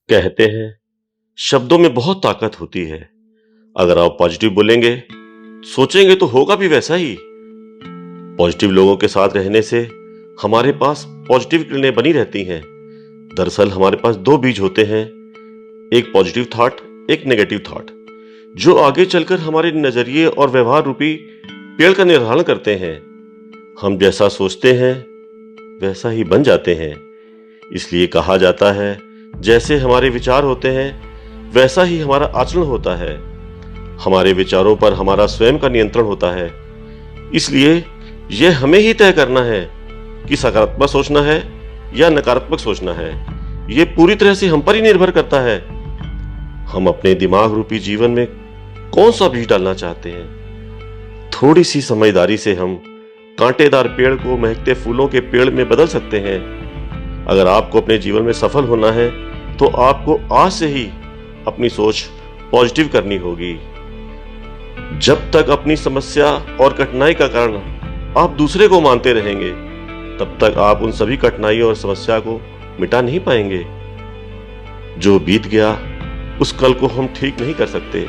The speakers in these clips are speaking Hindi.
कहते हैं शब्दों में बहुत ताकत होती है। अगर आप पॉजिटिव बोलेंगे, सोचेंगे तो होगा भी वैसा ही। पॉजिटिव लोगों के साथ रहने से हमारे पास पॉजिटिव किरणें बनी रहती हैं। दरअसल हमारे पास दो बीज होते हैं, एक पॉजिटिव थॉट, एक नेगेटिव थॉट, जो आगे चलकर हमारे नजरिए और व्यवहार रूपी पेड़ का निर्धारण करते हैं। हम जैसा सोचते हैं वैसा ही बन जाते हैं। इसलिए कहा जाता है, जैसे हमारे विचार होते हैं वैसा ही हमारा आचरण होता है। हमारे विचारों पर हमारा स्वयं का नियंत्रण होता है। इसलिए यह हमें ही तय करना है कि सकारात्मक सोचना है या नकारात्मक सोचना है। यह पूरी तरह से हम पर ही निर्भर करता है। हम अपने दिमाग रूपी जीवन में कौन सा बीज डालना चाहते हैं। थोड़ी सी समझदारी से हम कांटेदार पेड़ को महकते फूलों के पेड़ में बदल सकते हैं। अगर आपको अपने जीवन में सफल होना है तो आपको आज से ही अपनी सोच पॉजिटिव करनी होगी। जब तक अपनी समस्या और कठिनाई का कारण आप दूसरे को मानते रहेंगे, तब तक आप उन सभी कठिनाइयों और समस्या को मिटा नहीं पाएंगे। जो बीत गया उस कल को हम ठीक नहीं कर सकते।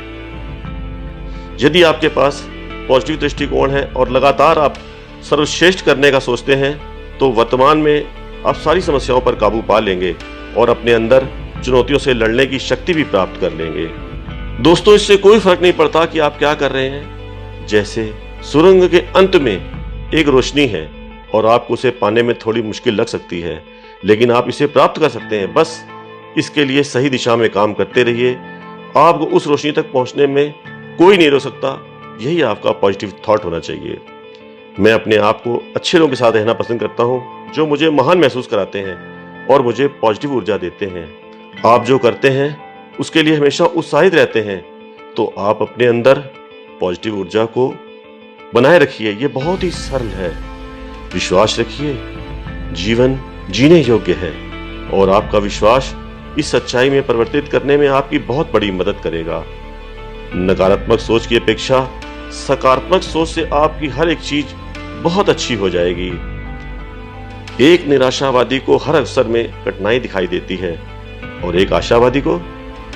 यदि आपके पास पॉजिटिव दृष्टिकोण है और लगातार आप सर्वश्रेष्ठ करने का सोचते हैं, तो वर्तमान में आप सारी समस्याओं पर काबू पा लेंगे और अपने अंदर चुनौतियों से लड़ने की शक्ति भी प्राप्त कर लेंगे। दोस्तों, इससे कोई फर्क नहीं पड़ता कि आप क्या कर रहे हैं। जैसे सुरंग के अंत में एक रोशनी है और आपको उसे पाने में थोड़ी मुश्किल लग सकती है, लेकिन आप इसे प्राप्त कर सकते हैं। बस इसके लिए सही दिशा में काम करते रहिए। आपको उस रोशनी तक पहुंचने में कोई नहीं रोक सकता। यही आपका पॉजिटिव थॉट होना चाहिए। मैं अपने आप को अच्छे लोगों के साथ रहना पसंद करता हूं, जो मुझे महान महसूस कराते हैं और मुझे पॉजिटिव ऊर्जा देते हैं। आप जो करते हैं उसके लिए हमेशा उत्साहित रहते हैं, तो आप अपने अंदर पॉजिटिव ऊर्जा को बनाए रखिए। ये बहुत ही सरल है। विश्वास रखिए, जीवन जीने योग्य है और आपका विश्वास इस सच्चाई में परिवर्तित करने में आपकी बहुत बड़ी मदद करेगा। नकारात्मक सोच की अपेक्षा सकारात्मक सोच से आपकी हर एक चीज बहुत अच्छी हो जाएगी। एक निराशावादी को हर अवसर में कठिनाई दिखाई देती है और एक आशावादी को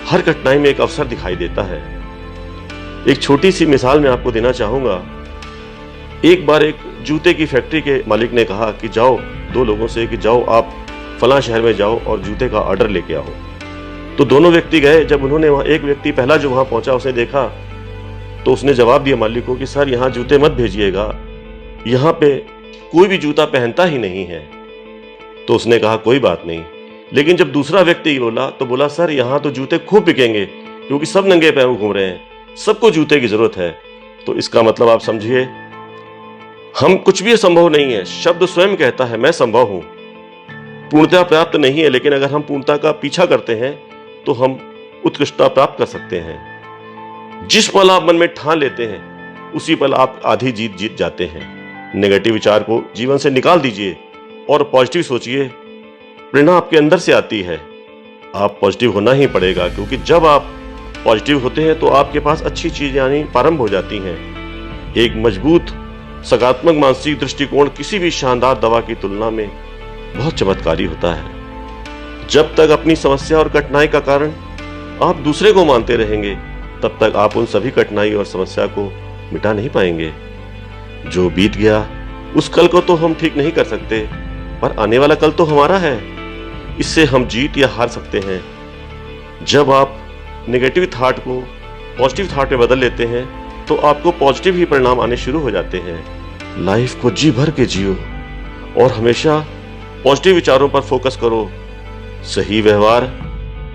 हर कठिनाई में एक अवसर दिखाई देता है। एक छोटी सी मिसाल मैं आपको देना चाहूंगा। एक बार एक जूते की फैक्ट्री के मालिक ने कहा कि जाओ, दो लोगों से कि जाओ आप फलां शहर में जाओ और जूते का ऑर्डर लेके आओ। तो दोनों व्यक्ति गए। जब उन्होंने वहां, एक व्यक्ति पहला जो वहां पहुंचा उसने देखा, तो उसने जवाब दिया मालिक को कि सर, यहाँ जूते मत भेजिएगा, यहाँ पे कोई भी जूता पहनता ही नहीं है। तो उसने कहा कोई बात नहीं। लेकिन जब दूसरा व्यक्ति बोला तो बोला, सर यहाँ तो जूते खूब बिकेंगे क्योंकि सब नंगे पैरों घूम रहे हैं, सबको जूते की जरूरत है। तो इसका मतलब आप समझिए, हम कुछ भी संभव नहीं है। शब्द स्वयं कहता है मैं संभव हूं। पूर्णता प्राप्त नहीं है, लेकिन अगर हम पूर्णता का पीछा करते हैं तो हम उत्कृष्टता प्राप्त कर सकते हैं। जिस पल आप मन में ठान लेते हैं उसी पल आप आधी जीत जाते हैं। नेगेटिव विचार को जीवन से निकाल दीजिए और पॉजिटिव सोचिए। प्रेरणा आपके अंदर से आती है। आप पॉजिटिव होना ही पड़ेगा, क्योंकि जब आप पॉजिटिव होते हैं तो आपके पास अच्छी चीजें आनी प्रारंभ हो जाती हैं। एक मजबूत सकारात्मक मानसिक दृष्टिकोण किसी भी शानदार दवा की तुलना में बहुत चमत्कारी होता है। जब तक अपनी समस्या और कठिनाई का कारण आप दूसरे को मानते रहेंगे, तब तक आप उन सभी कठिनाई और समस्या को मिटा नहीं पाएंगे। जो बीत गया उस कल को तो हम ठीक नहीं कर सकते, पर आने वाला कल तो हमारा है। इससे हम जीत या हार सकते हैं। जब आप नेगेटिव थॉट को पॉजिटिव थॉट में बदल लेते हैं तो आपको पॉजिटिव ही परिणाम आने शुरू हो जाते हैं। लाइफ को जी भर के जियो और हमेशा पॉजिटिव विचारों पर फोकस करो। सही व्यवहार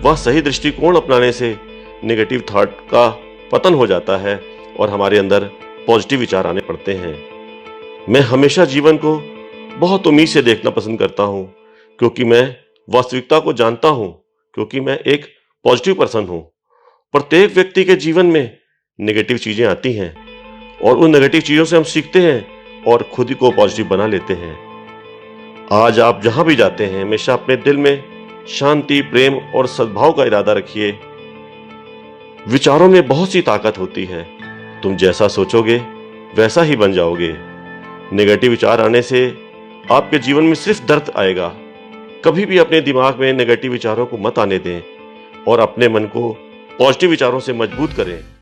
व सही दृष्टिकोण अपनाने से नेगेटिव थॉट का पतन हो जाता है और हमारे अंदर पॉजिटिव विचार आने पड़ते हैं। मैं हमेशा जीवन को बहुत उम्मीद से देखना पसंद करता हूं, क्योंकि मैं वास्तविकता को जानता हूं, क्योंकि मैं एक पॉजिटिव पर्सन हूं। प्रत्येक व्यक्ति के जीवन में नेगेटिव चीजें आती हैं और उन नेगेटिव चीजों से हम सीखते हैं और खुद को पॉजिटिव बना लेते हैं। आज आप जहां भी जाते हैं, हमेशा अपने दिल में शांति, प्रेम और सद्भाव का इरादा रखिए। विचारों में बहुत सी ताकत होती है। तुम जैसा सोचोगे वैसा ही बन जाओगे। नेगेटिव विचार आने से आपके जीवन में सिर्फ दर्द आएगा। कभी भी अपने दिमाग में नेगेटिव विचारों को मत आने दें। और अपने मन को पॉजिटिव विचारों से मजबूत करें।